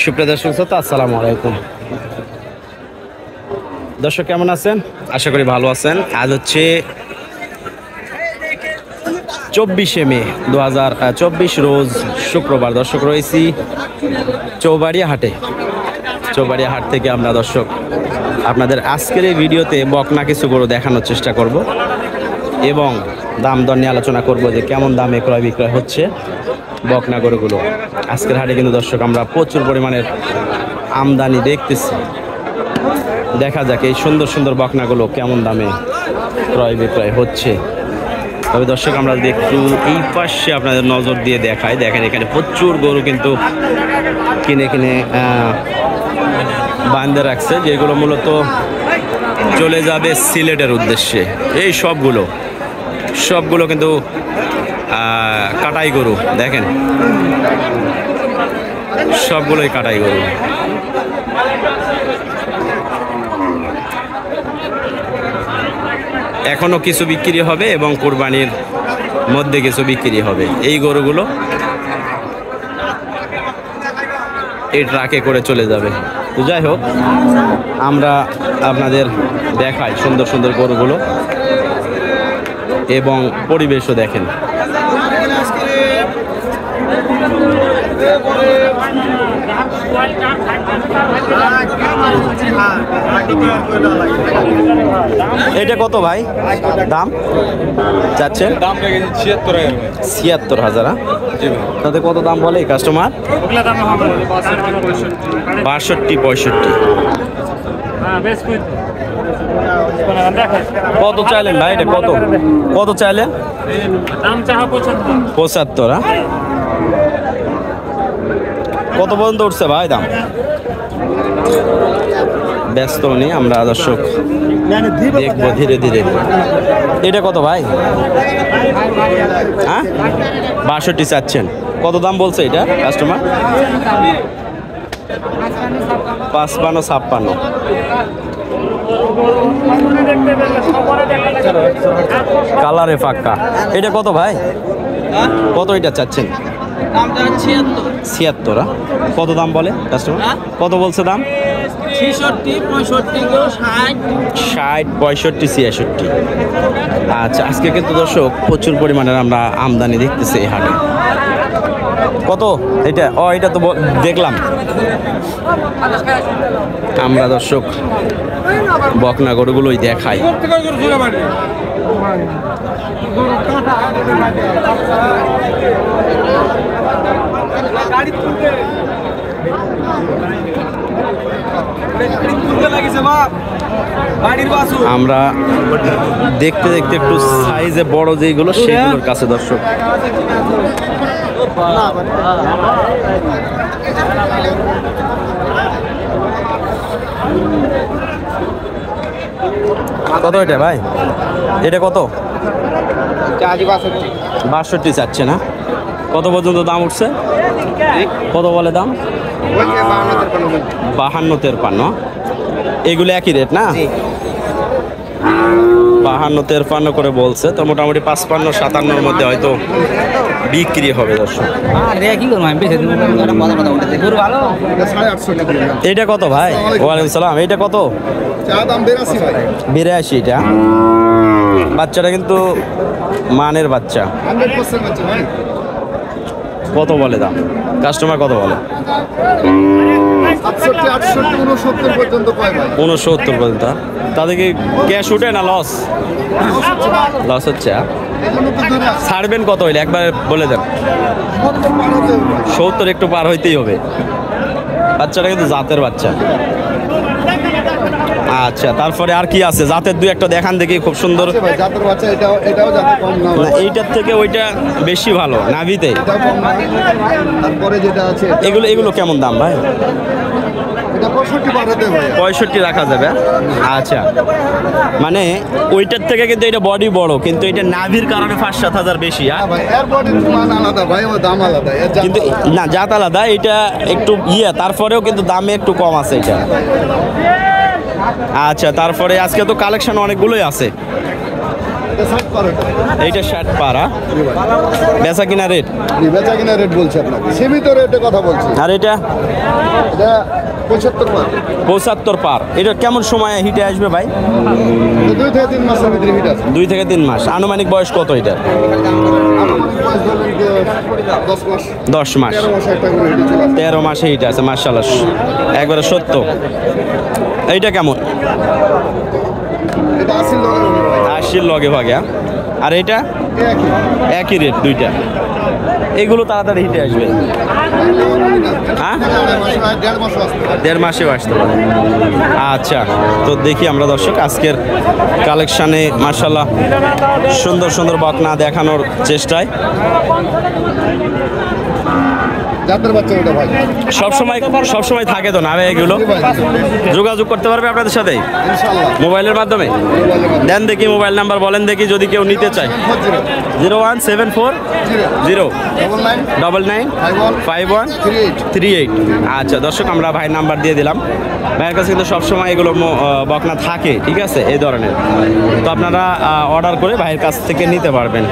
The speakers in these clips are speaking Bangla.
সুপ্রিয় দর্শক শ্রোতা, আসসালামু আলাইকুম। দর্শক কেমন আছেন? আশা করি ভালো আছেন। আজ হচ্ছে 24শে মে 2024 রোজ শুক্রবার। দর্শক রয়েছি চৌবাড়িয়া হাটে। চৌবাড়িয়া হাট থেকে আমরা দর্শক আপনাদের আজকের এই ভিডিওতে বকনা কিছু গরু দেখানোর চেষ্টা করব এবং দাম দর নিয়ে আলোচনা করব যে কেমন দামে ক্রয় বিক্রয় হচ্ছে বকনা গরুগুলো। আজকের হাটে কিন্তু দর্শক আমরা প্রচুর পরিমাণের আমদানি দেখতেছি। দেখা যাক এই সুন্দর সুন্দর বকনাগুলো কেমন দামে ক্রয় বিক্রয় হচ্ছে। তবে দর্শক আমরা যদি একটু এই পাশে আপনাদের নজর দিয়ে দেখাই, দেখেন এখানে প্রচুর গরু কিন্তু কিনে কিনে বাঁধে রাখছে, যেগুলো মূলত চলে যাবে সিলেটের উদ্দেশ্যে। এই সবগুলো কিন্তু কাটাই গরু, দেখেন সবগুলোই কাটাই গরু। এখনো কিছু বিক্রি হবে এবং কোরবানির মধ্যে কিছু বিক্রি হবে। এই গরুগুলো এই ট্রাকে করে চলে যাবে। তো যাই হোক, আমরা আপনাদের দেখাই সুন্দর সুন্দর গরুগুলো এবং পরিবেশও দেখেন। এটা কত ভাই দাম চাচ্ছেন? দাম রেখেছি 76,000। তাতে কত দাম বলে কাস্টমার? 62-65। কত চাইলেন ভাই? এটা কত চাইলেন? 75। কত পর্যন্ত উঠছে ভাই দাম? ব্যস্ত নেই, আমরা দর্শক দেখবো ধীরে ধীরে। এটা কত ভাই? হ্যাঁ 62 চাচ্ছেন। কত দাম বলছে এটা কাস্টমার? 55-56। কালারে ফাঁকা। এটা কত ভাই? কত এটা চাচ্ছেন? 76। কত দাম বলে কাস্টমার? কত বলছে দাম? 60-65-66। আচ্ছা, আজকে কিন্তু দর্শক প্রচুর পরিমাণের আমরা আমদানি দেখতেছি এই হাটে। কত এটা? এটা তো দেখলাম। আমরা দর্শক বকনা গরুগুলোই দেখাই। আমরা দেখতে দেখতে একটু সাইজে বড় যেগুলো সেগুলোর কাছে দর্শক কত এটা ভাই? এটা কত? 62 চাচ্ছে না? কত পর্যন্ত দাম উঠছে? কত বলে দাম? 52-53। এগুলো একই রেট না? 52-53 করে বলছে। তো মোটামুটি 55-57 মধ্যে হয়তো বিক্রি হবে দর্শক। এটা কত ভাই? ওয়ালাইকুম সালাম। এটা কত? 82। এটা বাচ্চাটা কিন্তু মানের বাচ্চা। কত বলে দাম কাস্টমার? কত বলে? 69 পর্যন্ত। তাদের কি ক্যাশ উঠে না লস হচ্ছে? ছাড়বেন কত হইলে একবার বলে দেন। 70 একটু পার হইতেই হবে। বাচ্চাটা কিন্তু জাতের বাচ্চা। আচ্ছা, তারপরে আর কি আছে? জাতের দুই একটা দেখান দেখি, খুব সুন্দর জাতের বাচ্চা। এটাও জাতে কম না, এইটার থেকে ওইটা বেশি ভালো নাভিতে। তারপরে যেটা আছে এগুলো কেমন দাম ভাই? এটা 65 রাখা যাবে। আচ্ছা, মানে ওইটার থেকে কিন্তু এটা বডি বড়, কিন্তু এটা নাভির কারণে 5-7 বেশি। কিন্তু না, জাত আলাদা, এটা একটু তারপরেও কিন্তু দামে একটু কম আছে এটা। আচ্ছা, তারপরে আজকে তো কালেকশন অনেকগুলোই আছে। পার এটা। এইটা 60 পারা। জি ভাই। বেচা কিনা রেট? জি, বেচা কিনা রেট বলছি আপনাকে, সীমিত রেটে কথা বলছি। আর এটা এটা 75 পার। 75 পার। এটা কেমন সময় হিটে আসবে ভাই? 2 থেকে 3 মাসের ভিতরে হিট আছে। 2 থেকে 3 মাস। আনুমানিক বয়স কত এটা? আনুমানিক বয়স ধরুন যে 10 মাস। 10 মাস। 13 মাসে একটা করে হিট চলে আসে। 13 মাসে হিট আছে, মাশাআল্লাহ, একবারে সত্য। এইটা কেমন? এটা 80 লগে হবে ভাই। 80 লগে ভাগে। আর এটা একই। একই রেট দুইটা। এগুলো তাড়াতাড়ি হিটে আসবে। হ্যাঁ, 1.5 মাস আসতে পারে। 1.5 মাসেও আসতে পারে। আচ্ছা, তো দেখি আমরা দর্শক আজকের কালেকশানে মাশাআল্লাহ সুন্দর সুন্দর বকনা দেখানোর চেষ্টায়। জাতের বাচ্চা ওটা ভাই। সবসময় থাকে তো না ভাই এগুলো? জি ভাই, যোগাযোগ করতে পারবে আপনাদের সাথে ইনশাআল্লাহ। মোবাইলের মাধ্যমে? দেন দেখি মোবাইল নাম্বার বলেন দেখি, যদি কেউ নিতে চায়। 0174 0 99 51 38। আচ্ছা দর্শক, আমরা ভাইয়ের নাম্বার দিয়ে দিলাম। ভাইয়ের কাছে কিন্তু সবসময় এগুলো বকনা থাকে, ঠিক আছে, এই ধরনের। তো আপনারা অর্ডার করে ভাইয়ের কাছ থেকে নিতে পারবেন।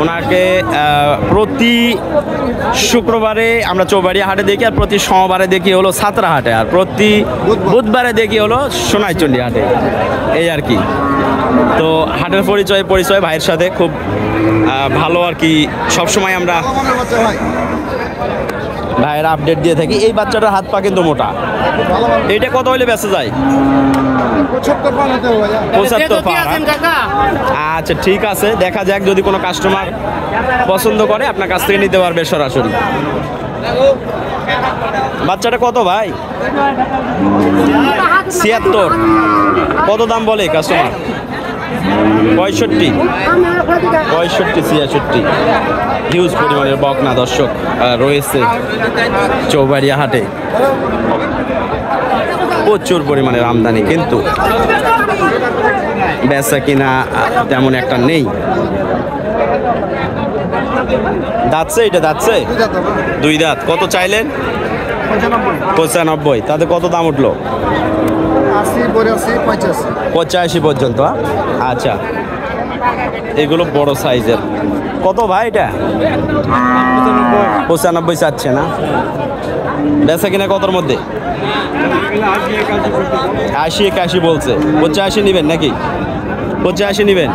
ওনাকে প্রতি শুক্রবারে আমরা চৌবাড়িয়া হাটে দেখি, আর প্রতি সোমবারে দেখি হলো সাতরা হাটে, আর প্রতি বুধবারে দেখি হলো সোনাইচন্ডী হাটে, এই আর কি। তো হাটের পরিচয় ভাইয়ের সাথে খুব ভালো আর কি। সবসময় আমরা ভাইয়ের আপডেট দিয়ে থাকি। এই বাচ্চাটার হাত পা কিন্তু মোটা। এইটা কত হইলে বেঁচে যায়? 75 পা। আচ্ছা ঠিক আছে, দেখা যাক, যদি কোনো কাস্টমার পছন্দ করে আপনার কাছ থেকে নিতে পারবে সরাসরি। বাচ্চাটা কত ভাই? 76। কত দাম বলে কাস্টমার? 65 66। হিউজ পরিমাণের বকনা দর্শক রয়েছে চৌবাড়িয়া হাটে। প্রচুর পরিমাণের আমদানি, কিন্তু বেচা কিনা তেমন একটা নেই। দাঁতছে এটা? দাঁতছে 2 দাঁত। কত চাইলেন? 95। তাতে কত দাম উঠলো? 85 পর্যন্ত। আচ্ছা, এগুলো বড় সাইজের। কত ভাই এটা? 95 চাচ্ছে না? বেচা কিনা কতর মধ্যে? 80-81 বলছে। 85 নেবেন নাকি? 85 নেবেন?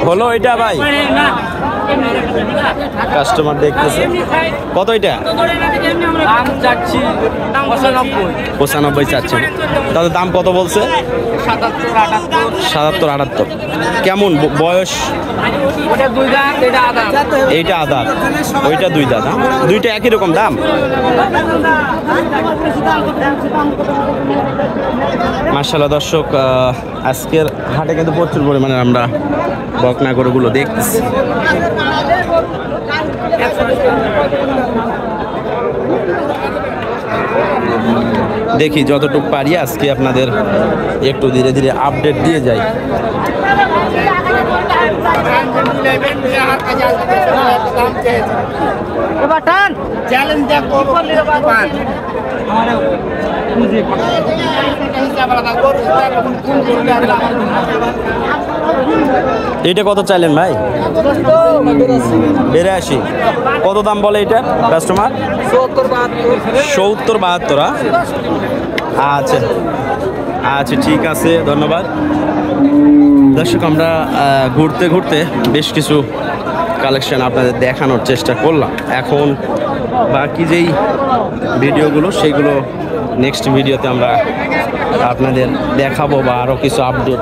হলো এটা ভাই? কাস্টমার দেখতেছে। কত এটা? 95 চাচ্ছে। তাদের দাম কত বলছে? 77-78। কেমন বয়স? এইটা আদাত, ওইটা 2 দাঁত। দুইটা একই রকম দাম? মাশাআল্লাহ দর্শক, আজকের হাটে কিন্তু প্রচুর পরিমাণে আমরা বকনা গরুগুলো দেখতেছি। দেখি যতটুকু পারি আজকে আপনাদের একটু ধীরে ধীরে আপডেট দিয়ে যাই। এটা কত চাইলেন ভাই? 82। কত দাম বলে এটা কাস্টমার? 70-72। আচ্ছা আচ্ছা, ঠিক আছে, ধন্যবাদ দর্শক। আমরা ঘুরতে ঘুরতে বেশ কিছু কালেকশন আপনাদের দেখানোর চেষ্টা করলাম। এখন বাকি যেই ভিডিওগুলো সেগুলো নেক্সট ভিডিওতে আমরা আপনাদের দেখাবো, বা আরও কিছু আপডেট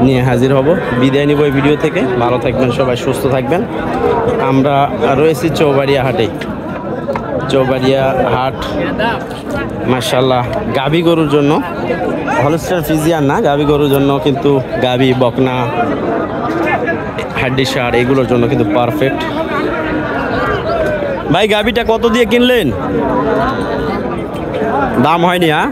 নিয়ে হাজির হব। বিদায় নিব এই ভিডিও থেকে। ভালো থাকবেন সবাই, সুস্থ থাকবেন। আমরা রয়েছি চৌবাড়িয়া হাটে। চৌবাড়িয়া হাট মাশাআল্লাহ গাভী গরুর জন্য, হলস্টার ফিজিয়ান না, গাভী গরুর জন্য কিন্তু গাভী, বকনা, হাড্ডি সার এগুলোর জন্য কিন্তু পারফেক্ট। ভাই গাভীটা কত দিয়ে কিনলেন? দাম হয়নি? হ্যাঁ।